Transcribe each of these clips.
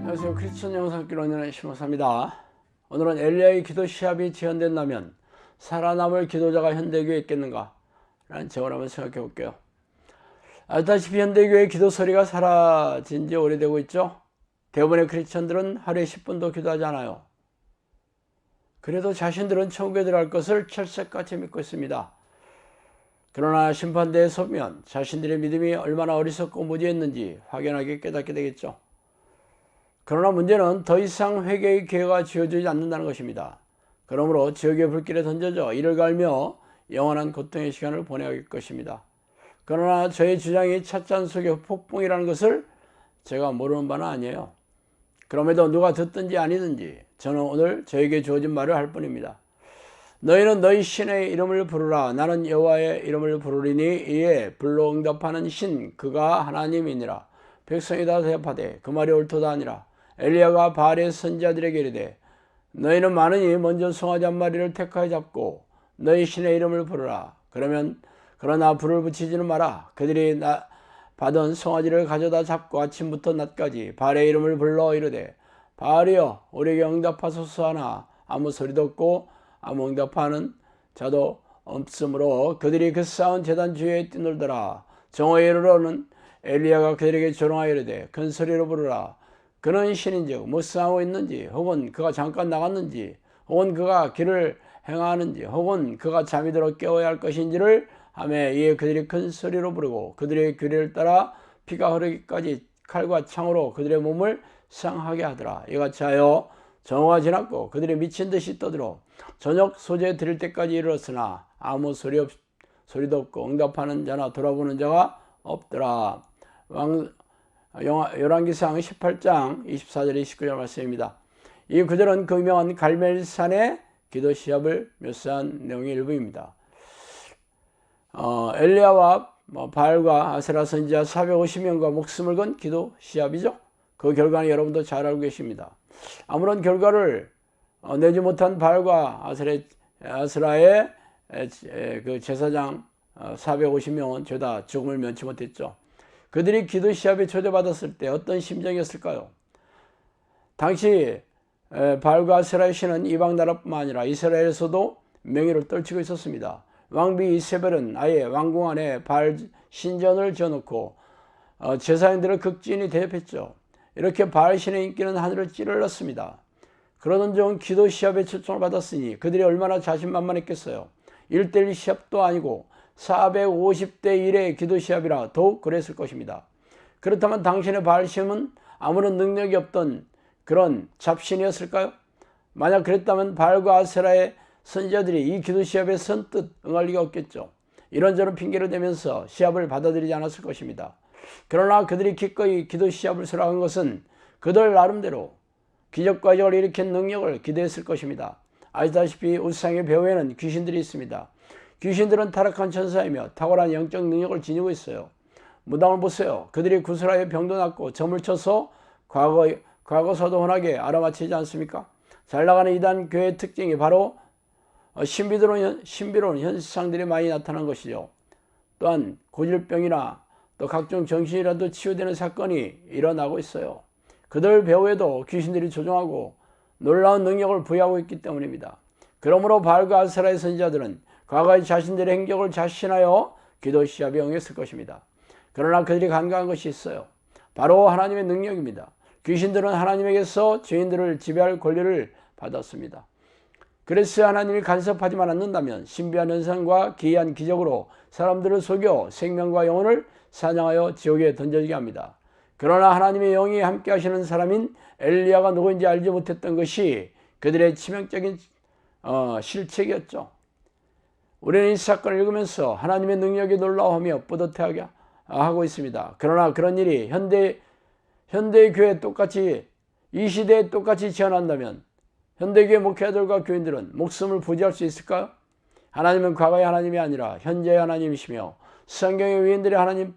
안녕하세요. 크리스천 영상길 원년의 심호사입니다. 오늘은 엘리야의 기도 시합이 지연된다면 살아남을 기도자가 현대교회에 있겠는가? 라는 제목을 한번 생각해 볼게요. 아시다시피 현대교회의 기도소리가 사라진 지 오래되고 있죠. 대부분의 크리스천들은 하루에 10분도 기도하지 않아요. 그래도 자신들은 천국에 들어갈 것을 철석같이 믿고 있습니다. 그러나 심판대에 서면 자신들의 믿음이 얼마나 어리석고 무지했는지 확연하게 깨닫게 되겠죠. 그러나 문제는 더 이상 회개의 기회가 주어지지 않는다는 것입니다. 그러므로 지옥의 불길에 던져져 이를 갈며 영원한 고통의 시간을 보내야 할 것입니다. 그러나 저의 주장이 찻잔 속의 폭풍이라는 것을 제가 모르는 바는 아니에요. 그럼에도 누가 듣든지 아니든지 저는 오늘 저에게 주어진 말을 할 뿐입니다. 너희는 너희 신의 이름을 부르라. 나는 여호와의 이름을 부르리니 이에 불로 응답하는 신 그가 하나님이니라. 백성이 다 대답하되 그 말이 옳도다 하니라. 엘리야가 바알의 선지자들에게 이르되 너희는 많으니 먼저 송아지 한 마리를 택하여 잡고 너희 신의 이름을 부르라. 그러나 불을 붙이지는 마라. 그들이 받은 송아지를 가져다 잡고 아침부터 낮까지 바알의 이름을 불러 이르되 바알이여 우리에게 응답하소서 하나 아무 소리도 없고 아무 응답하는 자도 없으므로 그들이 그 쌓은 제단 주위에 뛰놀더라. 정오에 이르러는 엘리야가 그들에게 조롱하여 이르되 큰 소리로 부르라. 그는 신인즉 무슨 하고 있는지, 혹은 그가 잠깐 나갔는지, 혹은 그가 길을 행하는지, 혹은 그가 잠이 들어 깨워야 할 것인지를 하며 이에 그들이 큰 소리로 부르고 그들의 규례를 따라 피가 흐르기까지 칼과 창으로 그들의 몸을 상하게 하더라. 이같이 하여 정오가 지났고 그들이 미친 듯이 떠들어 저녁 소재 드릴 때까지 이르렀으나 아무 소리도 없고 응답하는 자나 돌아보는 자가 없더라. 열왕기상 18장 24절 29절 말씀입니다. 이 구절은 그 유명한 갈멜산의 기도 시합을 묘사한 내용의 일부입니다. 엘리야와 바알과 아세라 선지자 450명과 목숨을 건 기도 시합이죠. 그 결과는 여러분도 잘 알고 계십니다. 아무런 결과를 내지 못한 바알과 아세라의 그 제사장 450명은 죄다 죽음을 면치 못했죠. 그들이 기도 시합에 초대받았을 때 어떤 심정이었을까요? 당시 바알과 아세라의 신은 이방 나라뿐만 아니라 이스라엘에서도 명예를 떨치고 있었습니다. 왕비 이세벨은 아예 왕궁 안에 바알 신전을 지어놓고 제사장들을 극진히 대접했죠. 이렇게 바알 신의 인기는 하늘을 찌르렀습니다. 그러던 중 기도 시합에 초청을 받았으니 그들이 얼마나 자신만만했겠어요. 1대1 시합도 아니고 450대 1의 기도 시합이라 더욱 그랬을 것입니다. 그렇다면 당신의 바알 신은 아무런 능력이 없던 그런 잡신이었을까요? 만약 그랬다면 바알과 아세라의 선지자들이 이 기도 시합에 선뜻 응할 리가 없겠죠. 이런저런 핑계를 대면서 시합을 받아들이지 않았을 것입니다. 그러나 그들이 기꺼이 기도 시합을 수락한 것은 그들 나름대로 기적과 이적을 일으킨 능력을 기대했을 것입니다. 아시다시피 우상의 배후에는 귀신들이 있습니다. 귀신들은 타락한 천사이며 탁월한 영적 능력을 지니고 있어요. 무당을 보세요. 그들이 구슬하여 병도 낫고 점을 쳐서 과거서도 흔하게 알아맞히지 않습니까? 잘나가는 이단 교회의 특징이 바로 신비로운 현상들이 많이 나타난 것이죠. 또한 고질병이나 또 각종 정신이라도 치유되는 사건이 일어나고 있어요. 그들 배후에도 귀신들이 조종하고 놀라운 능력을 부여하고 있기 때문입니다. 그러므로 바알과 아세라의 선지자들은 과거의 자신들의 행적을 자신하여 기도 시합에 응했을 것입니다. 그러나 그들이 간과한 것이 있어요. 바로 하나님의 능력입니다. 귀신들은 하나님에게서 죄인들을 지배할 권리를 받았습니다. 그래서 하나님이 간섭하지만 않는다면 신비한 현상과 기이한 기적으로 사람들을 속여 생명과 영혼을 사냥하여 지옥에 던져지게 합니다. 그러나 하나님의 영이 함께 하시는 사람인 엘리야가 누구인지 알지 못했던 것이 그들의 치명적인 실책이었죠. 우리는 이 사건을 읽으면서 하나님의 능력이 놀라워하며 뿌듯해하게 하고 있습니다. 그러나 그런 일이 현대의 교회에 똑같이 이 시대에 똑같이 지어난다면 현대교회 목회자들과 교인들은 목숨을 부지할 수 있을까요? 하나님은 과거의 하나님이 아니라 현재의 하나님이시며 성경의 위인들의 하나님일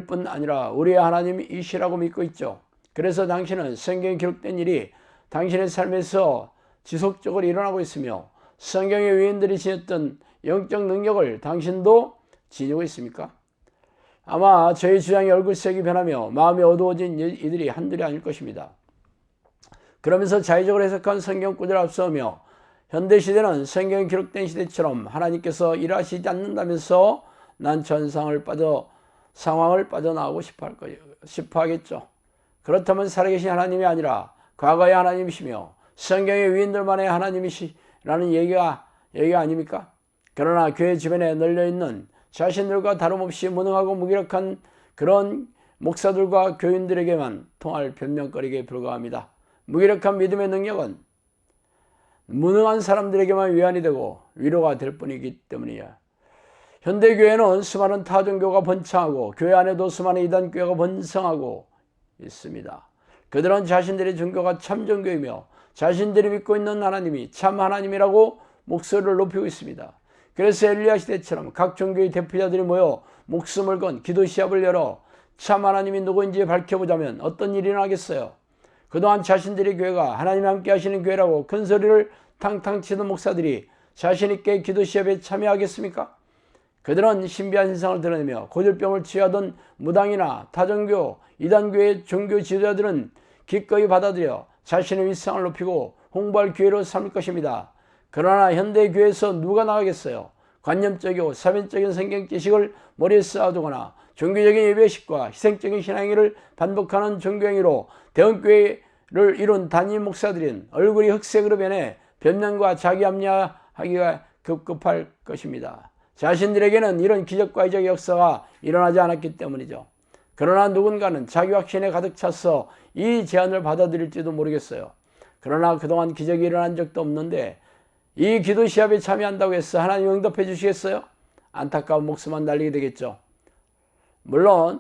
뿐 아니라 우리의 하나님이시라고 믿고 있죠. 그래서 당신은 성경에 기록된 일이 당신의 삶에서 지속적으로 일어나고 있으며 성경의 위인들이 지녔던 영적 능력을 당신도 지니고 있습니까? 아마 저희 주장의 얼굴색이 변하며 마음이 어두워진 이들이 한둘이 아닐 것입니다. 그러면서 자의적으로 해석한 성경 구절을 앞서며 현대시대는 성경에 기록된 시대처럼 하나님께서 일하시지 않는다면서 상황을 빠져나오고 싶어 하겠죠. 그렇다면 살아계신 하나님이 아니라 과거의 하나님이시며 성경의 위인들만의 하나님이시라는 얘기가 아닙니까? 그러나 교회 주변에 널려있는 자신들과 다름없이 무능하고 무기력한 그런 목사들과 교인들에게만 통할 변명거리에 불과합니다. 무기력한 믿음의 능력은 무능한 사람들에게만 위안이 되고 위로가 될 뿐이기 때문이야. 현대교회는 수많은 타종교가 번창하고 교회 안에도 수많은 이단교회가 번성하고 있습니다. 그들은 자신들의 종교가 참 종교이며 자신들이 믿고 있는 하나님이 참 하나님이라고 목소리를 높이고 있습니다. 그래서 엘리야 시대처럼 각 종교의 대표자들이 모여 목숨을 건 기도 시합을 열어 참 하나님이 누구인지 밝혀보자면 어떤 일이 나겠어요? 그동안 자신들의 교회가 하나님이 함께 하시는 교회라고 큰 소리를 탕탕 치던 목사들이 자신있게 기도 시합에 참여하겠습니까? 그들은 신비한 현상을 드러내며 고질병을 치유하던 무당이나 타종교, 이단교의 종교 지도자들은 기꺼이 받아들여 자신의 위상을 높이고 홍보할 기회로 삼을 것입니다. 그러나 현대 교회에서 누가 나가겠어요? 관념적이고 사변적인 성경 지식을 머리에 쌓아두거나 종교적인 예배식과 희생적인 신앙행위를 반복하는 종교행위로 대형교회를 이룬 단임 목사들인 얼굴이 흑색으로 변해 변명과 자기 합리화하기가 급급할 것입니다. 자신들에게는 이런 기적과 이적의 역사가 일어나지 않았기 때문이죠. 그러나 누군가는 자기 확신에 가득 차서 이 제안을 받아들일지도 모르겠어요. 그러나 그동안 기적이 일어난 적도 없는데 이 기도 시합에 참여한다고 해서 하나님 응답해 주시겠어요? 안타까운 목숨만 날리게 되겠죠. 물론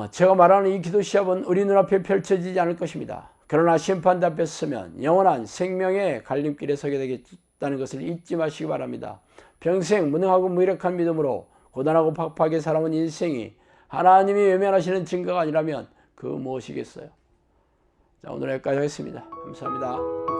제가 말하는 이 기도 시합은 우리 눈앞에 펼쳐지지 않을 것입니다. 그러나 심판대 앞에 서면 영원한 생명의 갈림길에 서게 되겠다는 것을 잊지 마시기 바랍니다. 평생 무능하고 무력한 믿음으로 고단하고 팍팍하게 살아온 인생이 하나님이 외면하시는 증거가 아니라면 그 무엇이겠어요? 자, 오늘 여기까지 하겠습니다. 감사합니다.